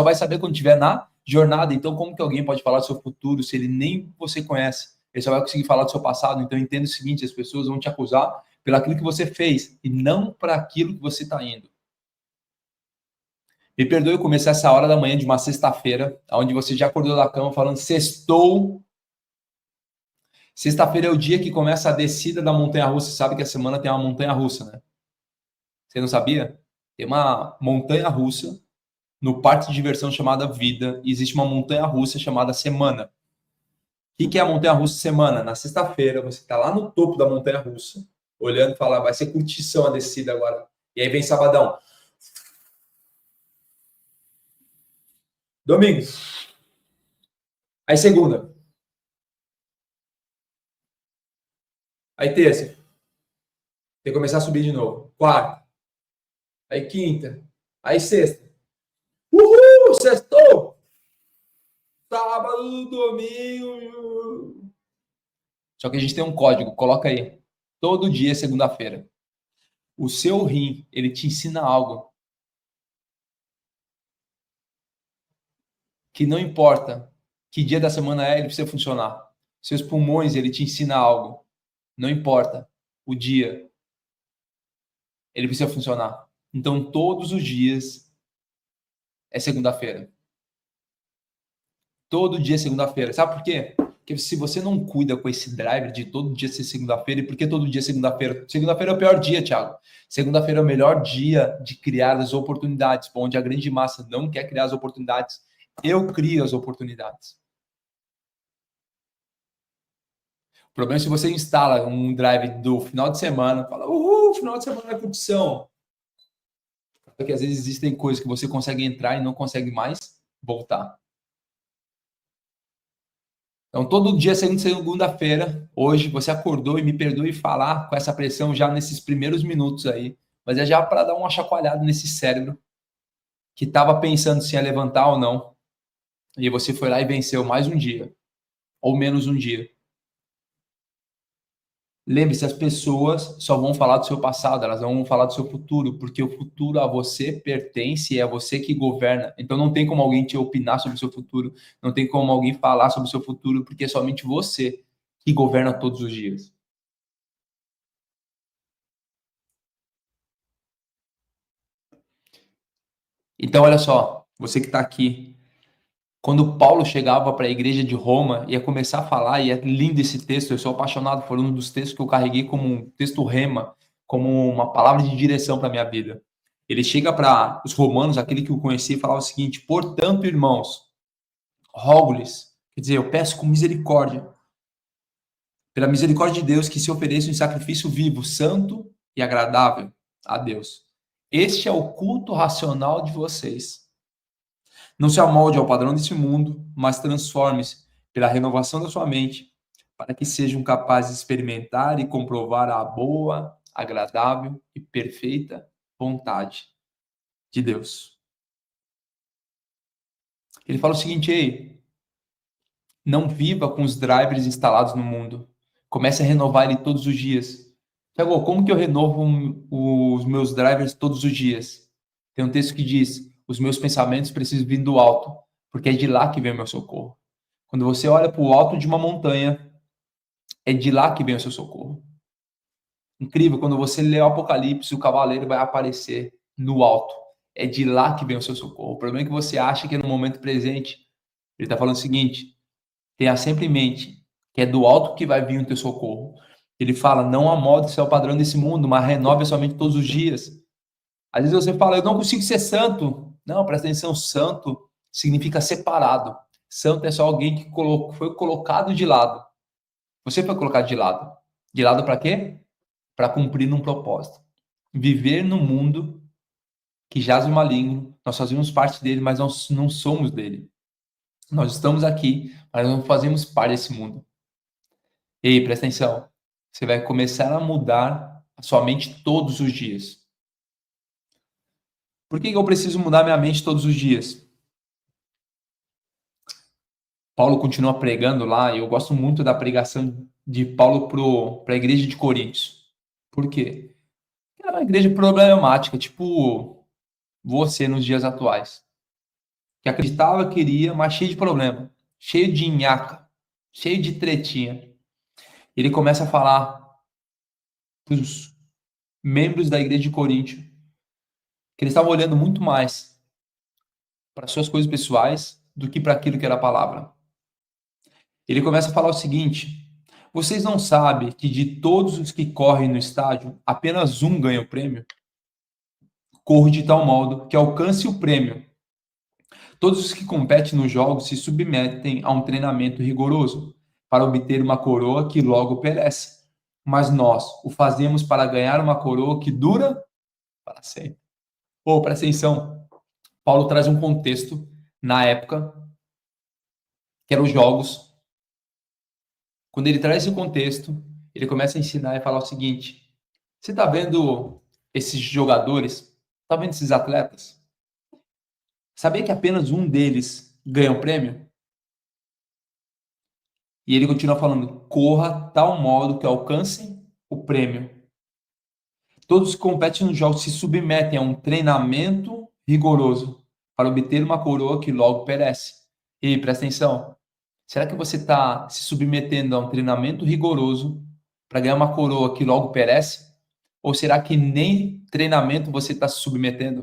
só vai saber quando estiver na jornada. Então, como que alguém pode falar do seu futuro se ele nem você conhece? Ele só vai conseguir falar do seu passado. Então, entenda o seguinte, as pessoas vão te acusar pelo aquilo que você fez e não para aquilo que você está indo. Me perdoe começar essa hora da manhã de uma sexta-feira, onde você já acordou da cama falando sextou. Sexta-feira é o dia que começa a descida da montanha-russa. Você sabe que a semana tem uma montanha-russa, né? Você não sabia? Tem uma montanha-russa no parque de diversão chamada Vida e existe uma montanha-russa chamada Semana. O que é a montanha-russa Semana? Na sexta-feira, você está lá no topo da montanha-russa, olhando e fala, vai ser curtição a descida agora. E aí vem sabadão. Domingo. Aí segunda. Aí terça. Tem que começar a subir de novo. Quarta. Aí quinta. Aí sexta. Uhul! Sextou! Sábado, domingo. Só que a gente tem um código, coloca aí. Todo dia é segunda-feira. O seu rim, ele te ensina algo. Que não importa que dia da semana é, ele precisa funcionar. Seus pulmões, ele te ensina algo. Não importa o dia, ele precisa funcionar. Então, todos os dias é segunda-feira. Todo dia é segunda-feira. Sabe por quê? Porque se você não cuida com esse driver de todo dia ser segunda-feira, e por que todo dia é segunda-feira? Segunda-feira é o pior dia, Thiago. Segunda-feira é o melhor dia de criar as oportunidades, onde a grande massa não quer criar as oportunidades. Eu crio as oportunidades. O problema é se você instala um drive do final de semana, fala, uhul, final de semana é curtição. Porque às vezes existem coisas que você consegue entrar e não consegue mais voltar. Então, todo dia, segunda-feira, hoje, você acordou e me perdoe falar com essa pressão já nesses primeiros minutos aí, mas é já para dar uma chacoalhada nesse cérebro que estava pensando se ia levantar ou não, e você foi lá e venceu mais um dia, ou menos um dia. Lembre-se, as pessoas só vão falar do seu passado, elas não vão falar do seu futuro, porque o futuro a você pertence e é você que governa. Então não tem como alguém te opinar sobre o seu futuro, não tem como alguém falar sobre o seu futuro, porque é somente você que governa todos os dias. Então olha só, você que está aqui, quando Paulo chegava para a igreja de Roma, ia começar a falar, e é lindo esse texto, eu sou apaixonado por um dos textos que eu carreguei como um texto rema, como uma palavra de direção para a minha vida. Ele chega para os romanos, aquele que o conhecia, e falava o seguinte: portanto, irmãos, rogo-lhes, quer dizer, eu peço com misericórdia, pela misericórdia de Deus, que se ofereça um sacrifício vivo, santo e agradável a Deus. Este é o culto racional de vocês. Não se amolde ao padrão desse mundo, mas transforme-se pela renovação da sua mente, para que sejam capazes de experimentar e comprovar a boa, agradável e perfeita vontade de Deus. Ele fala o seguinte: ei, não viva com os drivers instalados no mundo. Comece a renovar ele todos os dias. Tiago, como que eu renovo os meus drivers todos os dias? Tem um texto que diz: os meus pensamentos precisam vir do alto, porque é de lá que vem o meu socorro. Quando você olha para o alto de uma montanha, é de lá que vem o seu socorro. Incrível, quando você lê o Apocalipse, o cavaleiro vai aparecer no alto. É de lá que vem o seu socorro. O problema é que você acha que é no momento presente. Ele está falando o seguinte: tenha sempre em mente que é do alto que vai vir o teu socorro. Ele fala: não amolde-se ao padrão desse mundo, mas renove a sua mente todos os dias. Às vezes você fala: eu não consigo ser santo. Não, presta atenção, santo significa separado. Santo é só alguém que foi colocado de lado. Você foi colocado de lado. De lado para quê? Para cumprir um propósito. Viver no mundo que jaz o maligno. Nós fazemos parte dele, mas nós não somos dele. Nós estamos aqui, mas não fazemos parte desse mundo. Ei, presta atenção. Você vai começar a mudar a sua mente todos os dias. Por que eu preciso mudar minha mente todos os dias? Paulo continua pregando lá, e eu gosto muito da pregação de Paulo para a igreja de Coríntios. Por quê? Era uma igreja problemática, tipo você nos dias atuais. que acreditava que iria, mas cheio de problema, cheio de nhaca, cheio de tretinha. Ele começa a falar para os membros da igreja de Coríntio que eles estavam olhando muito mais para suas coisas pessoais do que para aquilo que era a palavra. Ele começa a falar o seguinte: vocês não sabem que de todos os que correm no estádio, apenas um ganha o prêmio? Corra de tal modo que alcance o prêmio. Todos os que competem nos jogos se submetem a um treinamento rigoroso para obter uma coroa que logo perece. Mas nós o fazemos para ganhar uma coroa que dura para sempre. Pô, presta atenção. Paulo traz um contexto na época que eram os jogos. Quando ele traz esse contexto, ele começa a ensinar e falar o seguinte: você está vendo esses jogadores? Está vendo esses atletas? Sabia que apenas um deles ganha o prêmio? E ele continua falando: corra tal modo que alcancem o prêmio. Todos que competem nos jogos se submetem a um treinamento rigoroso para obter uma coroa que logo perece. E presta atenção: será que você está se submetendo a um treinamento rigoroso para ganhar uma coroa que logo perece? Ou será que nem treinamento você está se submetendo?